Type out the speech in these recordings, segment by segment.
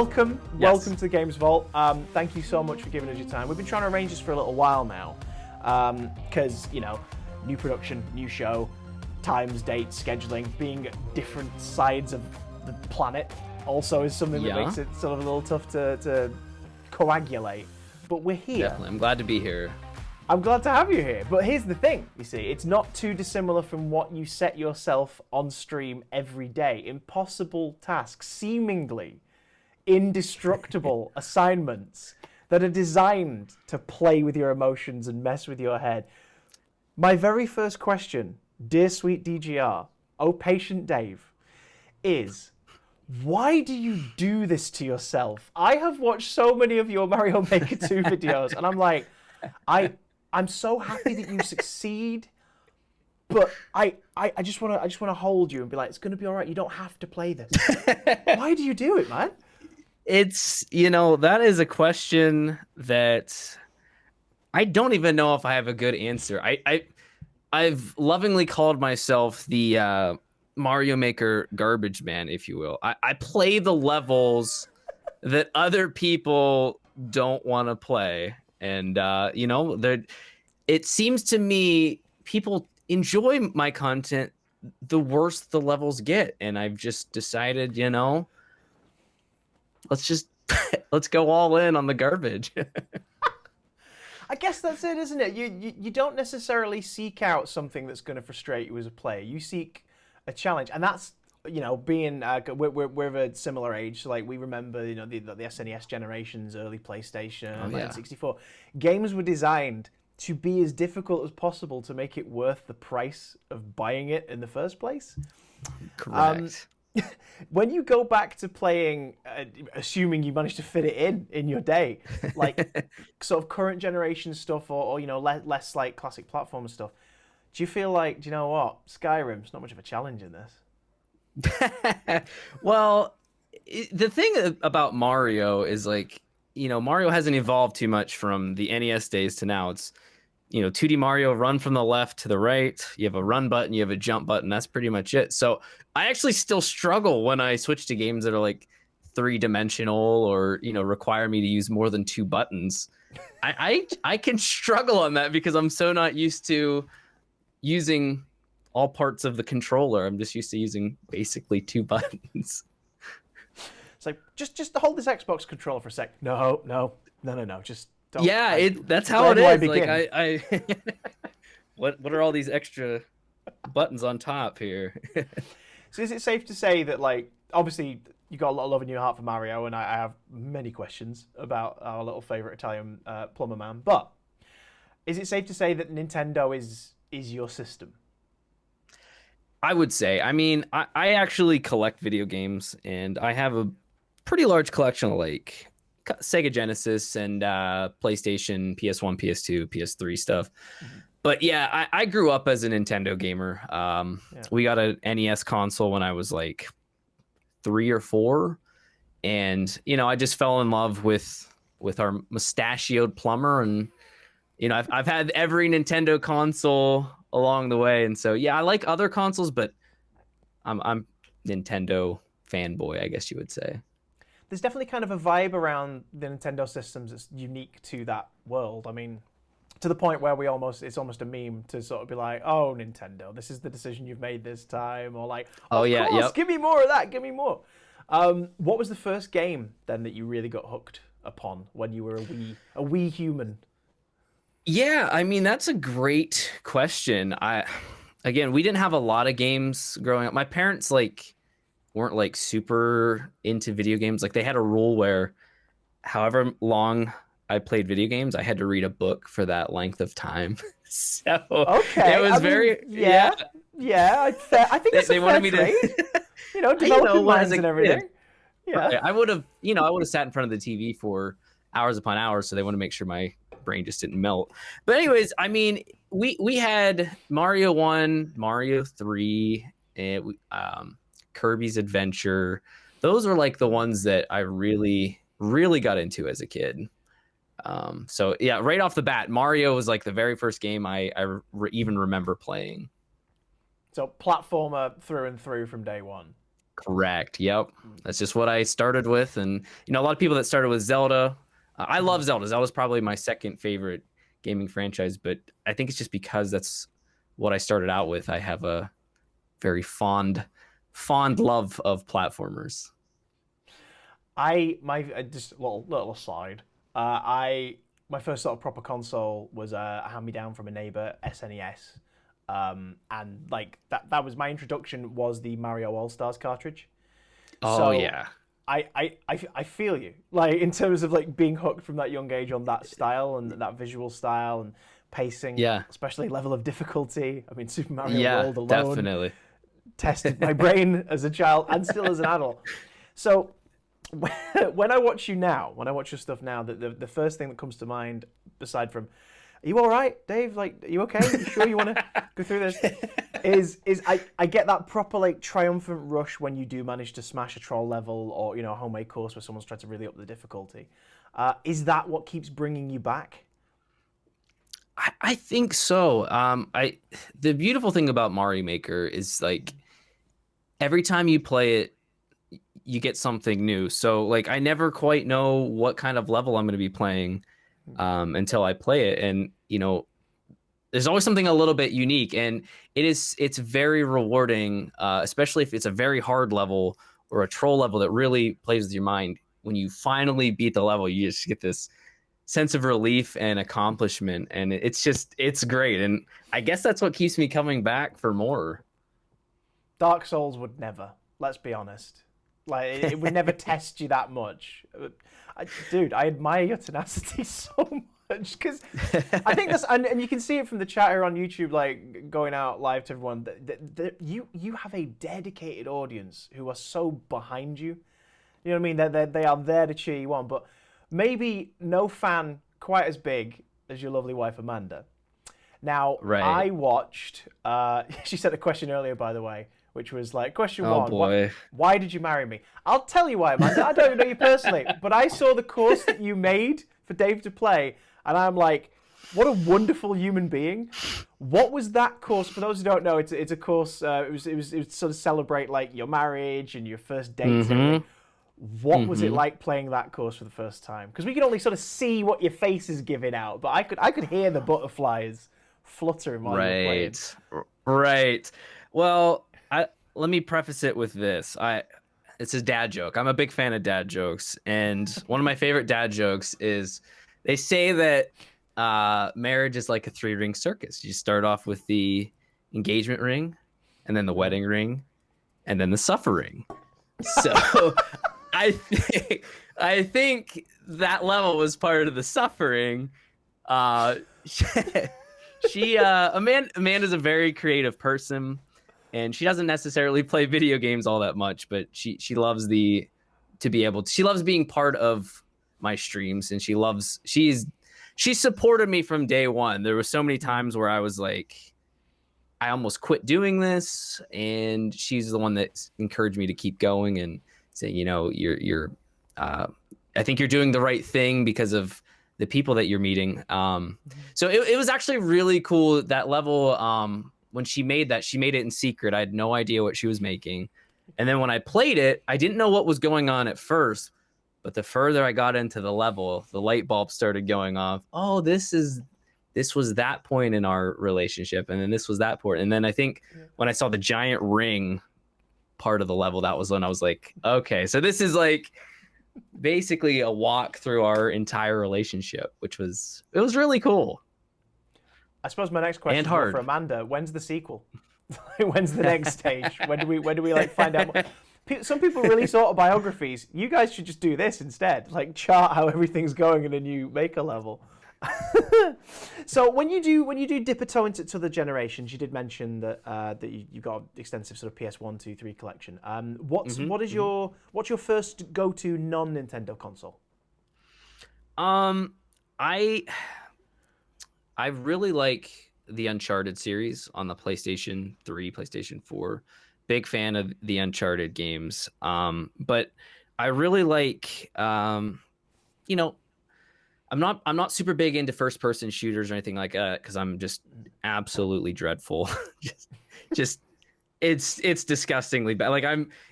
welcome to the Games Vault. Thank you so much for giving us your time. We've been trying to arrange this for a little while now, because new production, new show, times, dates, scheduling, being different sides of the planet, also is something that makes it sort of a little tough to coagulate. But we're here. Definitely, I'm glad to be here. I'm glad to have you here. But here's the thing, you see, it's not too dissimilar from what you set yourself on stream every day. Impossible tasks, seemingly indestructible assignments that are designed to play with your emotions and mess with your head. My very first question, dear sweet DGR, oh patient Dave, is why do you do this to yourself? I have watched so many of your Mario Maker 2 videos, and I'm like, I'm so happy that you succeed, but I just want to hold you and be like, it's going to be all right. You don't have to play this. Why do you do it, man? It's, that is a question that I don't even know if I have a good answer. I've lovingly called myself the Mario Maker garbage man, if you will. I play the levels that other people don't want to play. And, it seems to me people enjoy my content the worse the levels get. And I've just decided, let's go all in on the garbage. I guess that's it, isn't it? You don't necessarily seek out something that's going to frustrate you as a player. You seek a challenge. And that's, being, we're of a similar age. So, like, we remember, the SNES generations, early PlayStation, N64. Games were designed to be as difficult as possible to make it worth the price of buying it in the first place. Correct. When you go back to playing, assuming you managed to fit it in your day, like sort of current generation stuff or less like classic platformer stuff, do you feel like, do you know what, Skyrim's not much of a challenge in this? Well, the thing about Mario is Mario hasn't evolved too much from the NES days to now. It's 2D Mario, run from the left to the right. You have a run button, you have a jump button. That's pretty much it. So I actually still struggle when I switch to games that are like 3-dimensional or, require me to use more than 2 buttons. I can struggle on that because I'm so not used to using all parts of the controller. I'm just used to using basically 2 buttons. It's like, just hold this Xbox controller for a sec. No. Just don't. Yeah, that's how it is. Like what are all these extra buttons on top here? So is it safe to say that, like, obviously you got a lot of love in your heart for Mario, and I have many questions about our little favorite Italian plumber man, but is it safe to say that Nintendo is your system? I would say. I mean, I actually collect video games, and I have a pretty large collection of like Sega Genesis and PlayStation, PS1, PS2, PS3 stuff. Mm-hmm. But yeah, I grew up as a Nintendo gamer. We got a NES console when I was like 3 or 4, and I just fell in love with our mustachioed plumber, and I've had every Nintendo console along the way, and so yeah, I like other consoles, but I'm Nintendo fanboy, I guess you would say. There's definitely kind of a vibe around the Nintendo systems that's unique to that world. I mean, to the point where it's almost a meme to sort of be like, oh, Nintendo, this is the decision you've made this time, or like, of course, give me more of that, give me more. What was the first game then that you really got hooked upon when you were a wee human? Yeah, I mean, that's a great question. We didn't have a lot of games growing up. My parents weren't like super into video games. Like, they had a rule where however long I played video games, I had to read a book for that length of time. So okay, it was yeah. I think it's a fair trade. Developing minds and everything. Yeah, right. I would have sat in front of the TV for hours upon hours, so they want to make sure my brain just didn't melt. But anyways, I mean, we had Mario 1, Mario 3, and Kirby's Adventure. Those are like the ones that I really, really got into as a kid. So yeah, right off the bat, Mario was like the very first game I even remember playing. So platformer through and through from day one. Correct. Yep. That's just what I started with. And, a lot of people that started with Zelda, I Mhm. love Zelda. Zelda's probably my second favorite gaming franchise, but I think it's just because that's what I started out with. I have a very fond love of platformers. Just little aside. I My first sort of proper console was a hand me down from a neighbor, SNES, and like that was my introduction was the Mario All Stars cartridge. Oh So yeah. I feel you like in terms of like being hooked from that young age on that style and that visual style and pacing, Yeah. especially level of difficulty. I mean, Super Mario Yeah, World alone definitely. tested my brain as a child and still as an adult. So when I watch you now, when I watch your stuff now, the first thing that comes to mind, aside from, are you all right, Dave? Like, are you okay? You sure you want to go through this? I get that proper like triumphant rush when you do manage to smash a troll level or a homemade course where someone's tried to really up the difficulty. Is that what keeps bringing you back? I think so. The beautiful thing about Mario Maker is like every time you play it, you get something new. So like I never quite know what kind of level I'm going to be playing until I play it, and there's always something a little bit unique, and it's very rewarding, especially if it's a very hard level or a troll level that really plays with your mind. When you finally beat the level, you just get this sense of relief and accomplishment, and it's great. And I guess that's what keeps me coming back for more. Dark Souls would never. Let's be honest. Like it would never test you that much. Dude, I admire your tenacity so much because I think that's and you can see it from the chatter on YouTube, like going out live to everyone. You have a dedicated audience who are so behind you. You know what I mean? They are there to cheer you on. But maybe no fan quite as big as your lovely wife Amanda. Now, Right. I watched. She sent a question earlier, by the way, which was like, question Oh one: boy. why did you marry me? I'll tell you why, Amanda. I don't even know you personally, but I saw the course that you made for Dave to play, and I'm like, what a wonderful human being. What was that course? For those who don't know, it's a course. It was sort of celebrate like your marriage and your first dates and everything. Mm-hmm. What was it Mm-hmm. like playing that course for the first time? Because we can only sort of see what your face is giving out, but I could hear the butterflies fluttering while you were playing. Right. Well, let me preface it with this. It's a dad joke. I'm a big fan of dad jokes, and one of my favorite dad jokes is they say that marriage is like a three-ring circus. You start off with the engagement ring, and then the wedding ring, and then the suffering. So I think that level was part of the suffering. Uh, Amanda's a very creative person, and she doesn't necessarily play video games all that much, but she loves she loves being part of my streams, and she supported me from day one. There were so many times where I was like, I almost quit doing this, and she's the one that encouraged me to keep going and saying, you're uh, I think you're doing the right thing because of the people that you're meeting. So it was actually really cool that level. When she made that, she made it in secret. I had no idea what she was making. And then when I played it, I didn't know what was going on at first. But the further I got into the level, the light bulb started going off. Oh, this was that point in our relationship, and then this was that point. And then I think when I saw the giant ring part of the level, that was when I was like, okay, so this is like basically a walk through our entire relationship, it was really cool I suppose my next and question is more for hard. Amanda. When's the sequel? When's the next stage? When do we like find out more? Some people release autobiographies. You guys should just do this instead. Like chart how everything's going in a new Maker level. So when you do dip a toe into the generations, you did mention that you got extensive sort of PS1, 2, 3 collection. What's your first go-to non-Nintendo console? um I I really like the Uncharted series on the PlayStation 3, PlayStation 4. Big fan of the Uncharted games. But I really like you know, I'm not super big into first person shooters or anything like that because I'm just absolutely dreadful. just just it's disgustingly bad. Like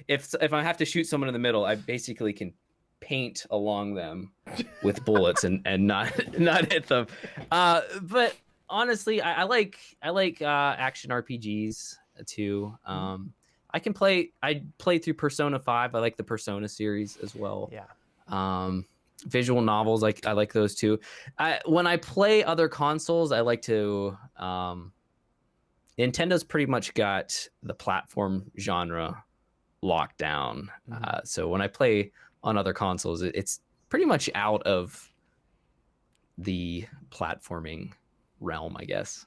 if I have to shoot someone in the middle, I basically can paint along them with bullets and not not hit them. But honestly, I like action RPGs too. I played through Persona 5. I like the Persona series as well. Yeah. Visual novels, I like those too. When I play other consoles, I like to Nintendo's pretty much got the platform genre locked down. So when I play on other consoles, it's pretty much out of the platforming realm, I guess.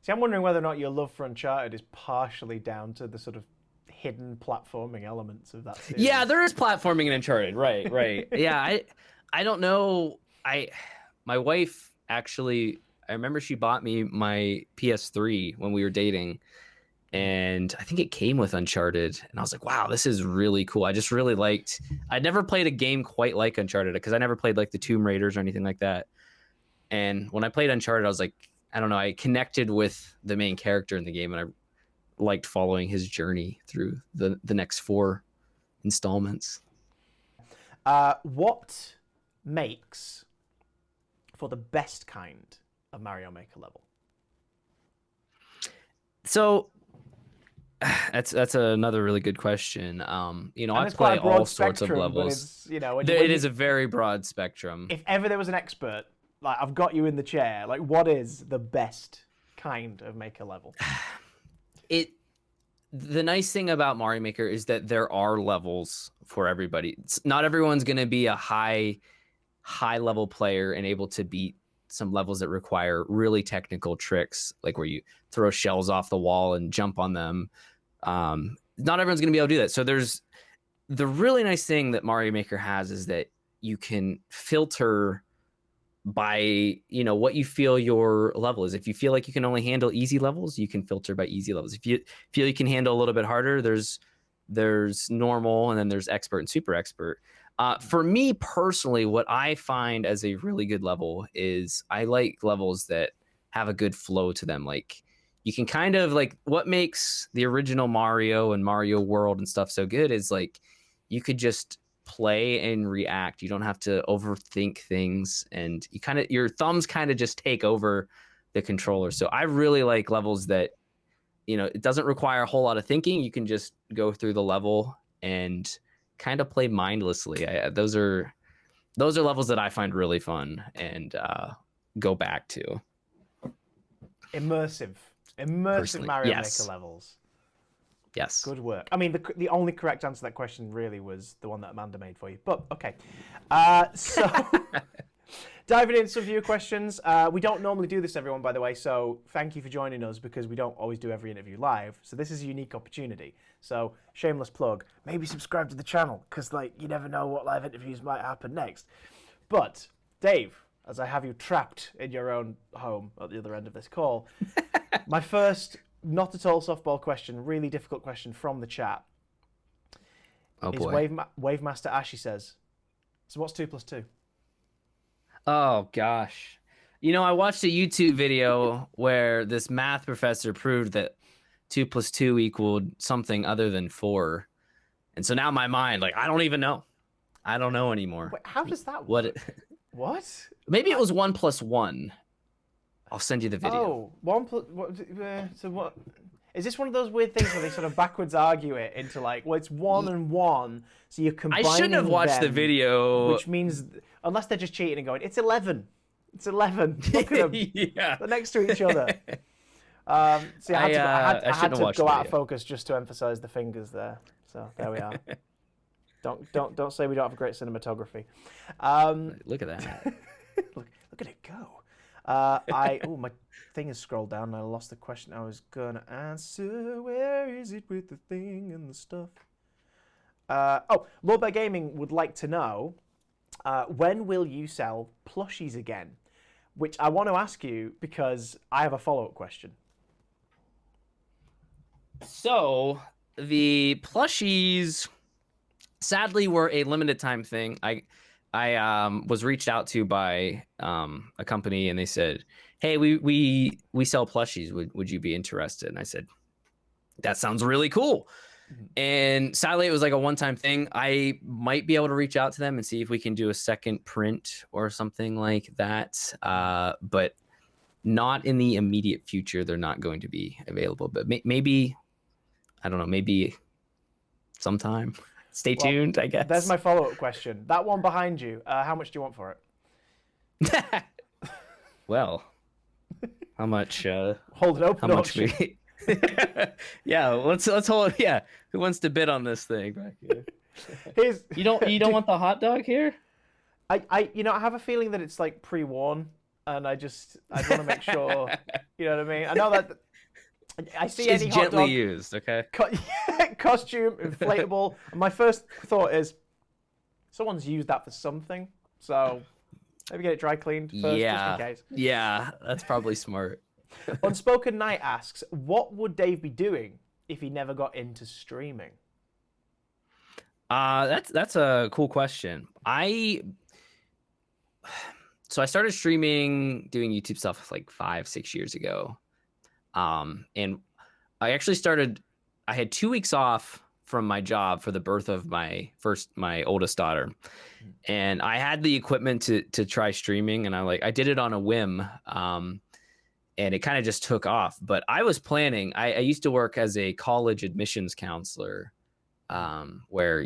See, I'm wondering whether or not your love for Uncharted is partially down to the sort of hidden platforming elements of that series. Yeah, there is platforming in Uncharted. Right. Yeah, I don't know. My wife actually, I remember she bought me my PS3 when we were dating, and I think it came with Uncharted, and I was like, wow, this is really cool. I just really liked. I'd never played a game quite like Uncharted because I never played like the Tomb Raiders or anything like that. And when I played Uncharted, I was like, I don't know, I connected with the main character in the game, and I liked following his journey through the next 4 installments. What makes for the best kind of Mario Maker level? So that's another really good question. You know, And I it's quite play a broad all sorts of spectrum, but levels. it's, you know, It is a very broad spectrum. If ever there was an expert, like I've got you in the chair, like what is the best kind of Maker level? The nice thing about Mario Maker is that there are levels for everybody. Not everyone's going to be a high level player and able to beat some levels that require really technical tricks, like where you throw shells off the wall and jump on them. Not everyone's going to be able to do that. So there's the really nice thing that Mario Maker has is that you can filter by, you know, what you feel your level is. If you feel like you can only handle easy levels, you can filter by easy levels. If you feel you can handle a little bit harder, there's normal, and then there's expert and super expert. For me personally, what I find as a really good level is I like levels that have a good flow to them. Like you can kind of like what makes the original Mario and Mario World and stuff so good is like you could just play and react. You don't have to overthink things, and your thumbs kind of just take over the controller. So I really like levels that, you know, it doesn't require a whole lot of thinking. You can just go through the level and kind of play mindlessly. Those are levels that I find really fun and go back to. Immersive Personally, Mario yes. Maker levels. Yes. Good work. I mean, the only correct answer to that question really was the one that Amanda made for you. But okay. So diving into some viewer questions. We don't normally do this, everyone, by the way. So thank you for joining us because we don't always do every interview live. So this is a unique opportunity. So shameless plug. Maybe subscribe to the channel because like you never know what live interviews might happen next. But Dave, as I have you trapped in your own home at the other end of this call, my first not at all softball question, really difficult question from the chat. Oh boy. Wave Master Ashy says, so what's 2 + 2? Oh gosh. You know, I watched a YouTube video where this math professor proved that 2 + 2 equaled something other than 4. And so now my mind, like, I don't even know. I don't know anymore. Wait, how does that work? What? Maybe it was 1 + 1. I'll send you the video. Oh, 1 + what? So what? Is this one of those weird things where they sort of backwards argue it into like, well, it's 1 and 1, so you're combining I shouldn't have watched the video. Which means, unless they're just cheating and going, it's 11. It's 11. Look at them. Yeah. They're next to each other. See, I had to go out of focus just to emphasize the fingers there. So there we are. Don't say we don't have a great cinematography. Look at that. look at it go. My thing has scrolled down and I lost the question I was gonna answer. Where is it with the thing and the stuff? Lord Bear Gaming would like to know, when will you sell plushies again? Which I want to ask you because I have a follow-up question. So the plushies sadly were a limited time thing. I was reached out to by a company and they said, hey, we sell plushies. Would you be interested? And I said, that sounds really cool. Mhm. And sadly, it was like a one-time thing. I might be able to reach out to them and see if we can do a second print or something like that. But not in the immediate future. They're not going to be available. But maybe, I don't know, maybe sometime. Stay Well, tuned, I guess. there's my follow-up question. That one behind you, how much do you want for it? Well, how much? Hold it open. How much we? Yeah, let's hold. Yeah, who wants to bid on this thing back here? Here's, You don't want the hot dog here? I have a feeling that it's like pre-worn, and I want to make sure. You know what I mean? I know that. I see It's any hot gently dog used, okay? costume, inflatable. And my first thought is, someone's used that for something, so maybe get it dry cleaned first, just in case. Yeah, that's probably smart. Unspoken Knight asks, what would Dave be doing if he never got into streaming? That's a cool question. So I started streaming, doing YouTube stuff like 5-6 years ago. And I actually I had 2 weeks off from my job for the birth of my oldest daughter. And I had the equipment to try streaming, and I did it on a whim. And it kind of just took off. But I was planning, I used to work as a college admissions counselor, where,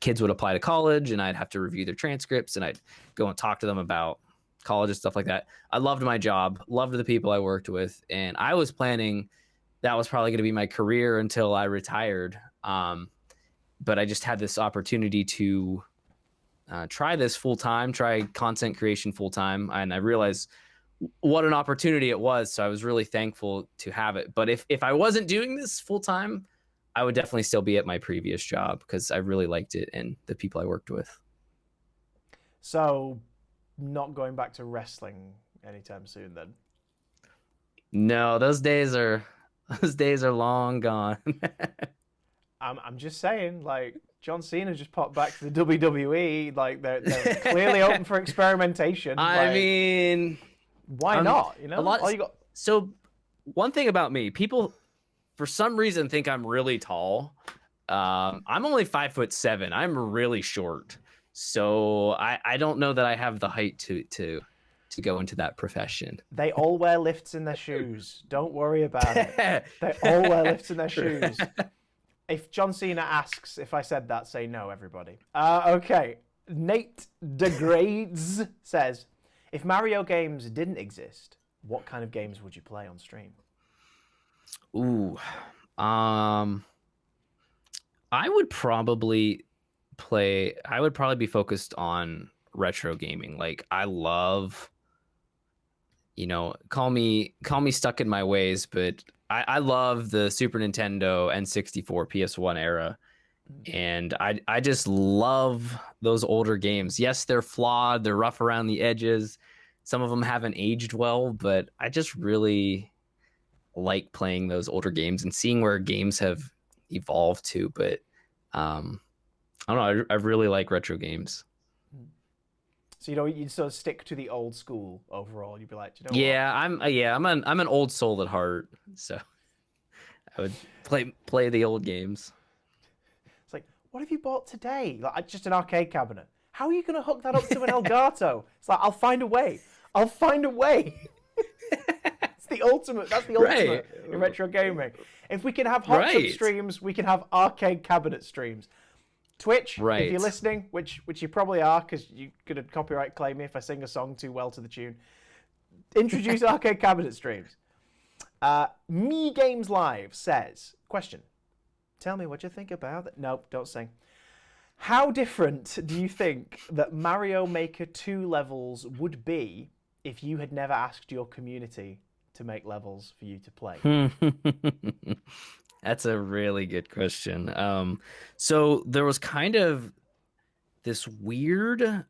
kids would apply to college and I'd have to review their transcripts and I'd go and talk to them about college and stuff like that. I loved my job, loved the people I worked with. And I was planning that was probably going to be my career until I retired. But I just had this opportunity to try this full time, try content creation full time. And I realized what an opportunity it was. So I was really thankful to have it. But if I wasn't doing this full time, I would definitely still be at my previous job because I really liked it and the people I worked with. So, not going back to wrestling anytime soon, then? No, those days are long gone. I'm just saying, like, John Cena just popped back to the WWE. Like, they're clearly open for experimentation. I mean, why not? You know, So, one thing about me, people for some reason think I'm really tall. I'm only 5'7". I'm really short, so I don't know that I have the height to go into that profession. They all wear lifts in their shoes. Don't worry about it. They all wear lifts in their shoes. If John Cena asks if I said that, say no, everybody. Okay. Nate Degrades says, if Mario games didn't exist, what kind of games would you play on stream? Ooh, I would probably be focused on retro gaming. Like, I love, call me stuck in my ways, but I love the Super Nintendo, N64, PS1 era. And I just love those older games. Yes, they're flawed, they're rough around the edges. Some of them haven't aged well, but I just really like playing those older games and seeing where games have evolved to. But I don't know, I really like retro games. So you'd sort of stick to the old school overall. You'd be like, what? I'm an old soul at heart, so I would play the old games. It's like, what have you bought today? Like, just an arcade cabinet. How are you going to hook that up to an Elgato? It's like, I'll find a way. It's the ultimate. That's the ultimate in retro gaming. If we can have hot tub streams, we can have arcade cabinet streams. Twitch, if you're listening, which you probably are, because you could copyright claim me if I sing a song too well to the tune. Introduce arcade cabinet streams. Me Games Live says, question, tell me what you think about it. Nope, don't sing. How different do you think that Mario Maker 2 levels would be if you had never asked your community to make levels for you to play? That's a really good question. So there was kind of this weird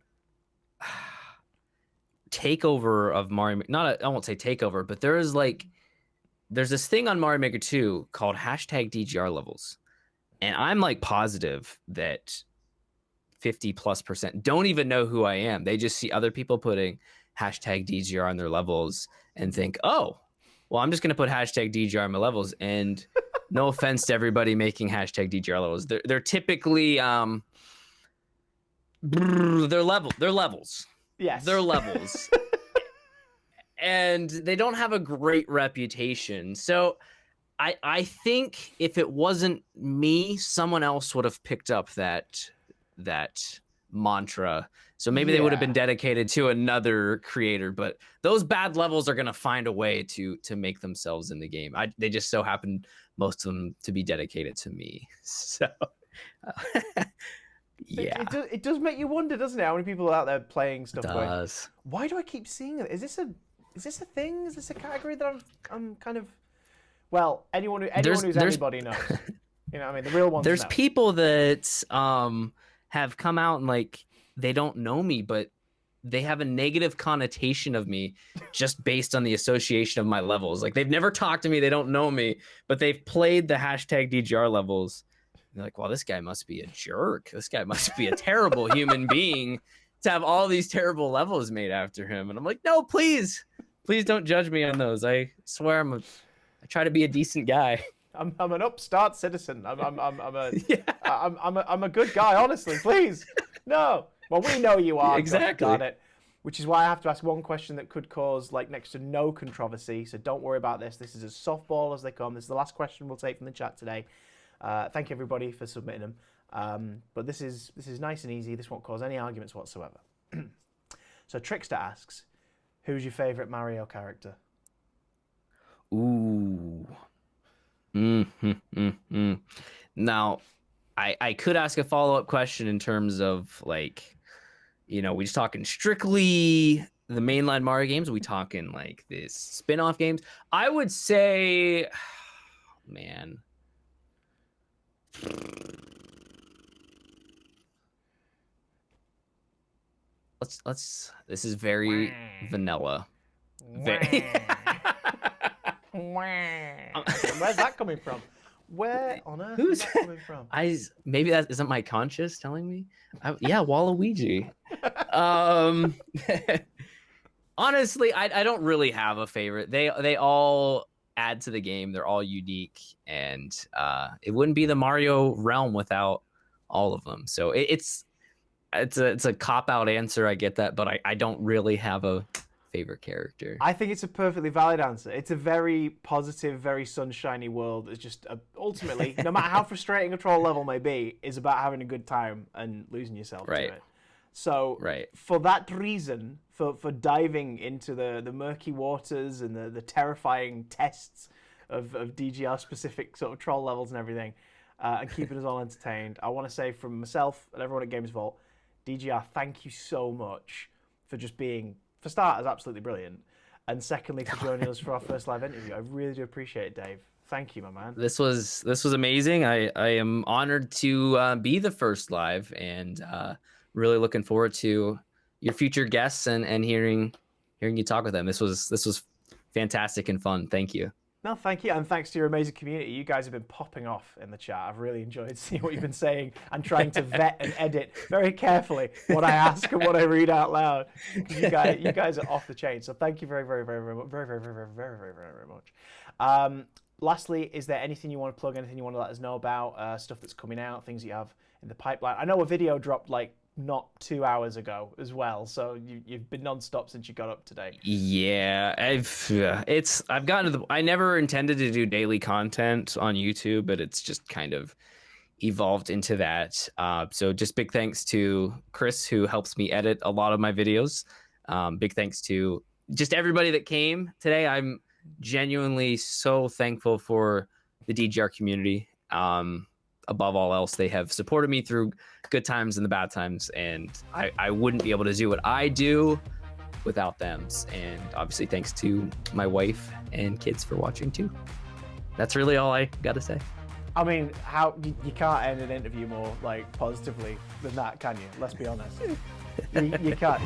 takeover of Mario. I won't say takeover, but there's this thing on Mario Maker 2 called #DGR levels, and I'm like positive that 50+% don't even know who I am. They just see other people putting #DGR on their levels and think, oh, well, I'm just going to put #DGR on my levels. And No offense to everybody making hashtag DGR levels. They're typically they're levels. Yes. They're levels. And they don't have a great reputation. So I think if it wasn't me, someone else would have picked up that mantra. So maybe they would have been dedicated to another creator, but those bad levels are going to find a way to make themselves in the game. They just so happen, most of them, to be dedicated to me. So yeah. It does make you wonder, doesn't it? How many people are out there playing stuff? It does. Why do I keep seeing it? Is this a thing? Is this a category that I'm kind of... Well, anyone who's anybody knows. You know what I mean? The real ones There's know. people that have come out and like, they don't know me, but they have a negative connotation of me just based on the association of my levels. Like, they've never talked to me, they don't know me, but they've played the hashtag DGR levels. And they're like, well, this guy must be a jerk. This guy must be a terrible human being to have all these terrible levels made after him. And I'm like, no, please don't judge me on those. I swear I try to be a decent guy. I'm an upstart citizen. I'm a good guy, honestly. Please, no. Well, we know you are. Exactly. Got it. Which is why I have to ask one question that could cause like next to no controversy. So don't worry about this. This is as softball as they come. This is the last question we'll take from the chat today. Thank you everybody for submitting them. But this is nice and easy. This won't cause any arguments whatsoever. So Trickster asks, who's your favorite Mario character? Ooh. Now, I could ask a follow-up question in terms of like, you know, we just talking strictly the mainline Mario games? Are we talking like this spin-off games? I would say, man. Let's this is very vanilla. Very Where's that coming from? Where on earth is that coming from? Maybe that isn't my conscious telling me. Yeah, Waluigi. Honestly, I don't really have a favorite. They all add to the game. They're all unique, and it wouldn't be the Mario realm without all of them. So it's a cop-out answer. I get that, but I don't really have a favorite character. I think it's a perfectly valid answer. It's a very positive, very sunshiny world. It's just ultimately, no matter how frustrating a troll level may be, is about having a good time and losing yourself to it. So for that reason, for diving into the murky waters and the terrifying tests of DGR specific sort of troll levels and everything, and keeping us all entertained, I want to say from myself and everyone at Games Vault, DGR, thank you so much for just being, for starters, absolutely brilliant, and secondly, for joining us for our first live interview. I really do appreciate it, Dave. Thank you, my man. This was amazing. I am honored to be the first live, and really looking forward to your future guests and hearing you talk with them. This was fantastic and fun. Thank you. No, thank you, and thanks to your amazing community. You guys have been popping off in the chat. I've really enjoyed seeing what you've been saying and trying to vet and edit very carefully what I ask and what I read out loud. You guys are off the chain. So thank you very, very, very, very, very, very, very, very, very, very much. Lastly, is there anything you want to plug? Anything you want to let us know about? Stuff that's coming out, things you have in the pipeline. I know a video dropped like not 2 hours ago as well, so you've been non-stop since you got up today. Yeah, I've gotten to I never intended to do daily content on YouTube, but it's just kind of evolved into that. So just big thanks to Chris, who helps me edit a lot of my videos. Big thanks to just everybody that came today. I'm genuinely so thankful for the DGR community. Above all else, they have supported me through good times and the bad times, and I wouldn't be able to do what I do without them. And obviously thanks to my wife and kids for watching too. That's really all I gotta say. I mean, you can't end an interview more like positively than that, can you? Let's be honest. You can't.